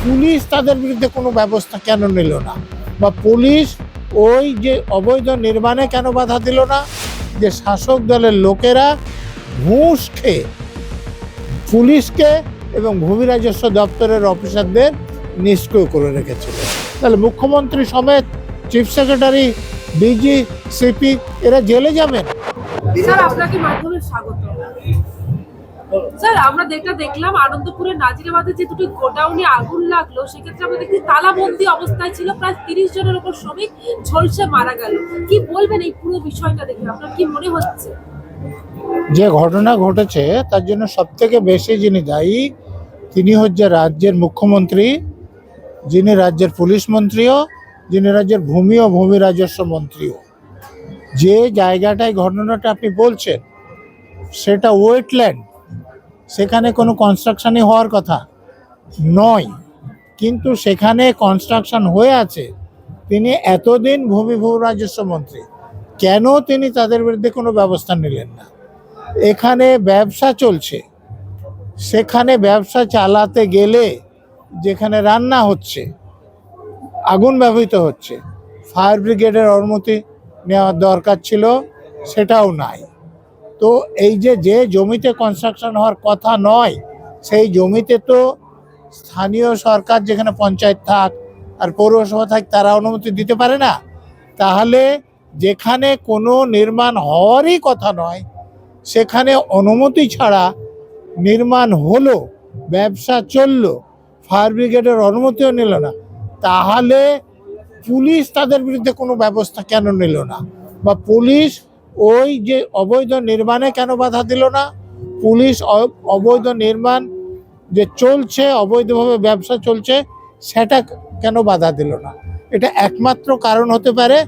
Police তাদের বিরুদ্ধে কোনো ব্যবস্থা কেন নিল না, বা পুলিশ ওই যে অবৈধ নির্মাণে কেন বাধা দিল না, যে শাসক দলের লোকেরা ঘুষ খেয়ে পুলিশকে এবং ভূমি রাজস্ব দপ্তরের অফিসারদের নিষ্ক্রিয় করে রেখেছিল। তাহলে মুখ্যমন্ত্রী সমেত চিফ সেক্রেটারি, ডিজি, সিপি এরা জেলে যাবেন। স্যার আপনাকে মাধ্যমে স্বাগত। স্যার আমরা দেখলাম আনন্দপুরের নাজিরাবাদে যে দুটি গোডাউনে আগুন লাগলো, সেক্ষেত্রে আমরা দেখি তালাবন্দি অবস্থায় ছিল, প্রায় 30 জনের উপর শ্রমিক ঝলসে মারা গেল। কি বলবেন এই পুরো বিষয়টা দেখে, আপনার কি মনে হচ্ছে? যে ঘটনা ঘটেছে তার জন্য সব থেকে বেশি যিনি দায়ী তিনি হচ্ছে রাজ্যের মুখ্যমন্ত্রী, যিনি রাজ্যের পুলিশ মন্ত্রীও, যিনি রাজ্যের ভূমি ও ভূমি রাজস্ব মন্ত্রীও। যে জায়গাটায় ঘটনাটা আপনি বলছেন সেটা ওয়েটল্যান্ড, সেখানে কোনো কনস্ট্রাকশনই হওয়ার কথা নয়, কিন্তু সেখানে কনস্ট্রাকশন হয়ে আছে। তিনি এতদিন ভূমি রাজস্ব মন্ত্রী, কেন তিনি তাদের বিরুদ্ধে কোনো ব্যবস্থা নিলেন না? এখানে ব্যবসা চলছে, সেখানে ব্যবসা চালাতে গেলে যেখানে রান্না হচ্ছে, আগুন ব্যবহৃত হচ্ছে, ফায়ার ব্রিগেডের অনুমতি নেওয়ার দরকার ছিল, সেটাও নাই। তো এই যে জমিতে কনস্ট্রাকশন হওয়ার কথা নয়, সেই জমিতে তো স্থানীয় সরকার, যেখানে পঞ্চায়েত থাক আর পৌরসভা থাক, তারা অনুমতি দিতে পারে না। তাহলে যেখানে কোনো নির্মাণ হওয়ারই কথা নয়, সেখানে অনুমতি ছাড়া নির্মাণ হলো, ব্যবসা চললো, ফায়ার ব্রিগেডের অনুমতিও নিল না, তাহলে পুলিশ তাদের বিরুদ্ধে কোনো ব্যবস্থা কেন নিল না, বা পুলিশ ওই যে অবৈধ নির্মাণে কেন বাধা দিল না? পুলিশ অবৈধ নির্মাণ যে চলছে, অবৈধভাবে ব্যবসা চলছে, সেটা কেন বাধা দিল না? এটা একমাত্র কারণ হতে পারে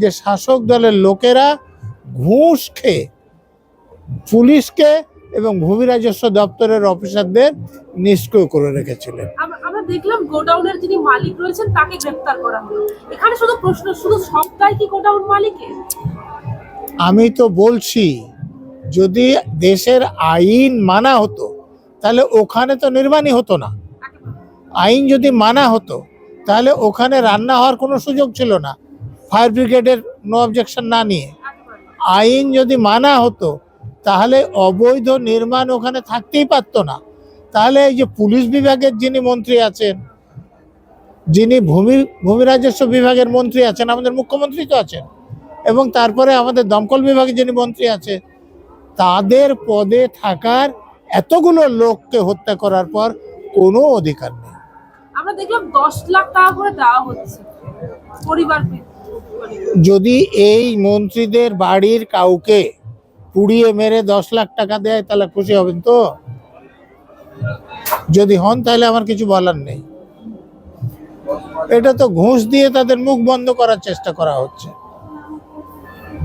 যে শাসক দলের লোকেরা ঘুষ খেয়ে পুলিশকে এবং ভূমি রাজস্ব দপ্তরের অফিসারদের নিষ্ক্রিয় করে রেখেছিলেন। আমরা দেখলাম গোডাউনের যিনি মালিক রয়েছেন তাকে গ্রেফতার করা হলো। এখানে শুধু প্রশ্ন, শুধু সবটাই কি গোডাউন মালিকের? আমি তো বলছি, যদি দেশের আইন মানা হতো তাহলে ওখানে তো নির্মাণই হতো না। আইন যদি মানা হতো তাহলে ওখানে রান্না হওয়ার কোনো সুযোগ ছিল না, ফায়ার ব্রিগেডের নো অবজেকশন না নিয়ে। আইন যদি মানা হতো তাহলে অবৈধ নির্মাণ ওখানে থাকতেই পারতো না। তাহলে এই যে পুলিশ বিভাগের যিনি মন্ত্রী আছেন, যিনি ভূমি রাজস্ব বিভাগের মন্ত্রী আছেন, আমাদের মুখ্যমন্ত্রী তো আছেন, এবং তারপরে আমাদের দমকল বিভাগে যিনি মন্ত্রী আছে, তাদের পদে থাকার এতগুলো লোককে হত্যা করার পর কোনো অধিকার নেই। আমরা দেখলাম 10 লাখ টাকা করে দেওয়া হচ্ছে পরিবার। যদি এই মন্ত্রীদের বাড়ির কাউকে পুড়িয়ে মেরে 10 লাখ টাকা দেয় তাহলে খুশি হবেন তো? যদি হন তাহলে আমার কিছু বলার নেই। এটা তো ঘুষ দিয়ে তাদের মুখ বন্ধ করার চেষ্টা করা হচ্ছে।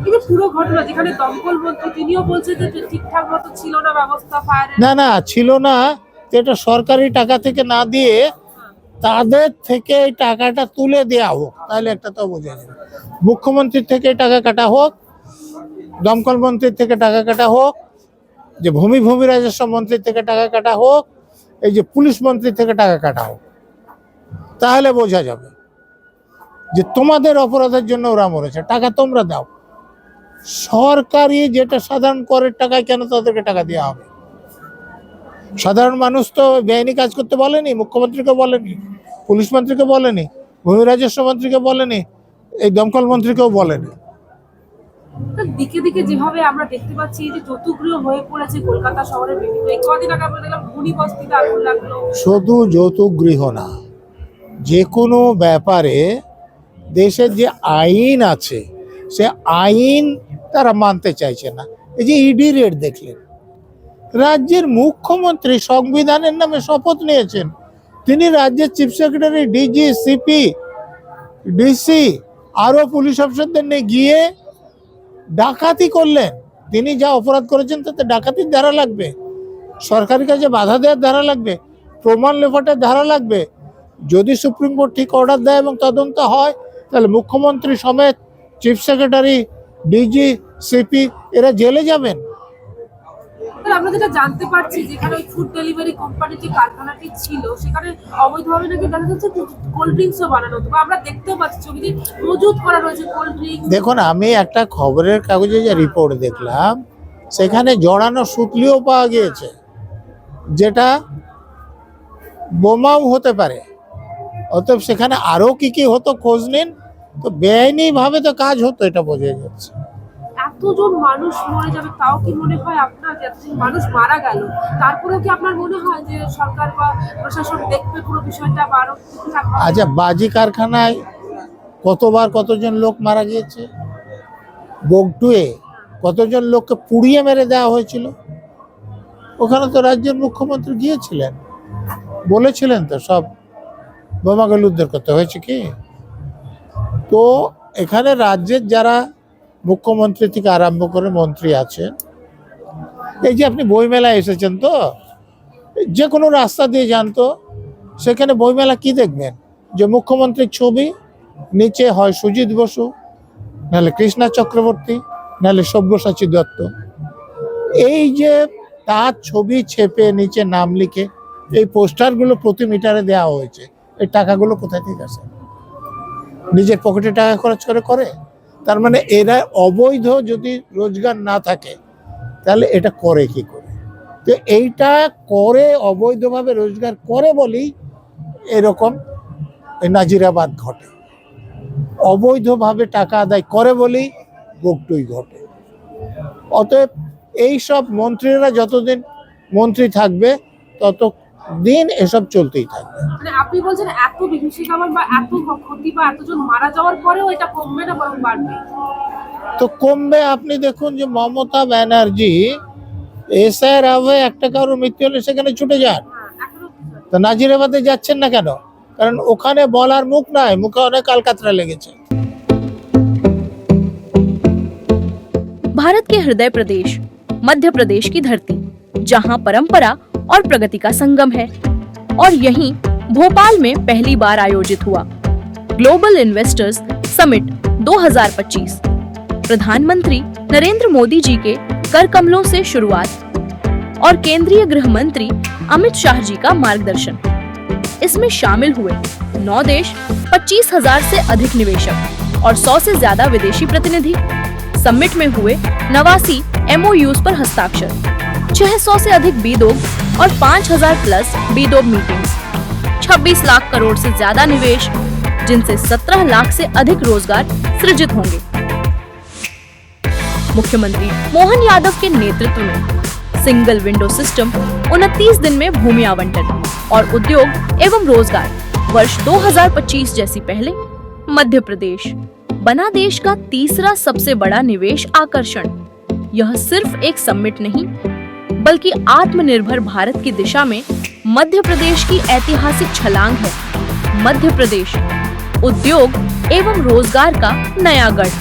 কিন্তু পুরো ঘটনা যেখানে দমকল মন্ত্রী তিনিও বলছেন যে ঠিকঠাক মতো ছিল না ব্যবস্থা, ফায়ারের না ছিল না, এটা সরকারি টাকা থেকে না দিয়ে তাদের থেকে এই টাকাটা তুলে দেওয়া হোক, তাহলে একটা তো বোঝা যাবে। মুখ্যমন্ত্রীর থেকে টাকা কাটা হোক, দমকল মন্ত্রীর থেকে টাকা কাটা হোক, যে ভূমি রাজস্ব মন্ত্রীর থেকে টাকা কাটা হোক, এই যে পুলিশ মন্ত্রীর থেকে টাকা কাটা হোক, তাহলে বোঝা যাবে যে তোমাদের অপরাধের জন্য ওরা মরেছে, টাকা তোমরা দাও। সরকারি যেটা সাধারণ করের টাকায় কেন তাদেরকে টাকা দেওয়া হবে? সাধারণ মানুষ তো বেআইনি কাজ করতে বলেনি, মুখ্যমন্ত্রীকে বলেনি, পুলিশ মন্ত্রীকে বলেনি, ভূমি রাজস্ব মন্ত্রীকে বলেনি, এই দমকল মন্ত্রীকেও বলেনি। দিকে দিকে যেভাবে আমরা দেখতে পাচ্ছি যে যৌতুকগৃহ হয়ে পড়েছে কলকাতা শহরের বিভিন্ন, কদিন আগে আমরা দেখলাম ঘুনি বস্তিতে আগুন লাগলো। শুধু যৌতুক গৃহ না, যে কোনো ব্যাপারে দেশের যে আইন আছে সে আইন তারা মানতে চাইছে না। এই যে ইডি রেড দেখলেন, রাজ্যের মুখ্যমন্ত্রী সংবিধানের নামে শপথ নিয়েছেন, তিনি রাজ্যের chief secretary, DG, CP, DC আরো পুলিশ অফিসারদের নিয়ে গিয়ে ডাকাতি করলেন। তিনি যা অপরাধ করেছেন তাতে ডাকাতির ধারা লাগবে, সরকারি কাজে বাধা দেওয়ার ধারা লাগবে, প্রমাণ লোপাটের ধারা লাগবে। যদি সুপ্রিম কোর্ট ঠিক অর্ডার দেয় এবং তদন্ত হয়, তাহলে মুখ্যমন্ত্রী সমেত চিফ সেক্রেটারি, ডিজি, সিপি এরা জেলে যাবেন। স্যার আমরা যেটা জানতে পারছি যেখানে ওই ফুড ডেলিভারি কোম্পানির যে কারখানাটি ছিল সেখানে অবৈধভাবে নাকি দেখা যাচ্ছে কোল্ড ড্রিঙ্কসও বানানো হতো বা আমরা দেখতেও পাচ্ছি ছবিতে মজুত করা রয়েছে কোল্ড ড্রিঙ্কস। দেখুন, আমি একটা খবরের কাগজে যে রিপোর্ট দেখলাম সেখানে জড়ানো সুতলিও পাওয়া গিয়েছে, যেটা বোমাও হতে পারে। অতএব সেখানে আরো কি কি হতো খোঁজ নিন, তো বেআইনি ভাবে তো কাজ হতো, এটা বোঝা যাচ্ছে। এতজন মানুষ মরে যাবে তাও কি মনে হয় আপনার যে এতজন মানুষ মারা গেল তারপরেও কি আপনার মনে হয় যে সরকার বা প্রশাসন দেখবে পুরো বিষয়টা বা আরো কিছু রাখবে? আচ্ছা, বাজি কারখানায় কতবার কতজন লোক মারা গিয়েছে, বগটুয়ে কতজন লোককে পুড়িয়ে মেরে দেওয়া হয়েছিল, ওখানে তো রাজ্যের মুখ্যমন্ত্রী গিয়েছিলেন, বলেছিলেন তো সব বোমাগুলো উদ্ধার করতে হয়েছে কি। তো এখানে রাজ্যের যারা মুখ্যমন্ত্রী থেকে আরম্ভ করে মন্ত্রী আছেন, এই যে আপনি বইমেলায় এসেছেন, তো যে কোনো রাস্তা দিয়ে যান তো সেখানে বইমেলা কি দেখবেন, যে মুখ্যমন্ত্রীর ছবি, নিচে হয় সুজিত বসু, নাহলে কৃষ্ণা চক্রবর্তী, নাহলে সব্যসাচী দত্ত। এই যে তার ছবি ছেপে নিচে নাম লিখে এই পোস্টারগুলো প্রতি মিটারে দেওয়া হয়েছে, এই টাকাগুলো কোথায় থেকে আসে? নিজের পকেটে টাকা খরচ করে। তার মানে এরা অবৈধ যদি রোজগার না থাকে তাহলে এটা করে কি করে? তো এইটা করে, অবৈধভাবে রোজগার করে বলেই এরকম নাজিরাবাদ ঘটে, অবৈধভাবে টাকা আদায় করে বলেই বগটুই ঘটে। অতএব এই সব মন্ত্রীরা যতদিন মন্ত্রী থাকবে ততদিন এসব চলতেই থাকবে। মানে আপনি বলছেন এত বিভীষিকাময় বা এত ক্ষতি বা এতজন মারা যাওয়ার পরেও এটা কমবে না বরং বাড়বে? তো কমবে। আপনি দেখুন যে মমতা ব্যানার্জি এসআইয়ের আবহে একটা কারোর মৃত্যু হলে সেখানে ছুটে যান, এখনো তো নাজিরাবাদে যাচ্ছেন না কেন? কারণ ওখানে বলার মুখ নাই, মুখে অনেক আলকাতরা লেগেছে। भारत के हृदय प्रदेश मध्य प्रदेश की धरती, जहां परंपरा और प्रगति का संगम है, और यहीं भोपाल में पहली बार आयोजित हुआ ग्लोबल इन्वेस्टर्स समिट 2025। प्रधानमंत्री नरेंद्र मोदी जी के कर कमलों से शुरुआत और केंद्रीय गृह मंत्री अमित शाह जी का मार्गदर्शन। इसमें शामिल हुए 9 देश, 25,000 से अधिक निवेशक और 100 से ज्यादा विदेशी प्रतिनिधि। समिट में हुए 89 MOUs पर हस्ताक्षर, 600 से अधिक बीदोग और 5,000 प्लस बीदोग मीटिंग्स, 26 लाख करोड़ से ज्यादा निवेश, जिनसे 17 लाख से अधिक रोजगार सृजित होंगे। मुख्यमंत्री मोहन यादव के नेतृत्व में सिंगल विंडो सिस्टम, 29 दिन में भूमि आवंटन और उद्योग एवं रोजगार वर्ष 2025 जैसी पहले मध्य प्रदेश बना देश का तीसरा सबसे बड़ा निवेश आकर्षण। यह सिर्फ एक समिट नहीं, बल्कि आत्मनिर्भर भारत की दिशा में मध्य प्रदेश की ऐतिहासिक छलांग है। मध्य प्रदेश उद्योग एवं रोजगार का नया गढ़।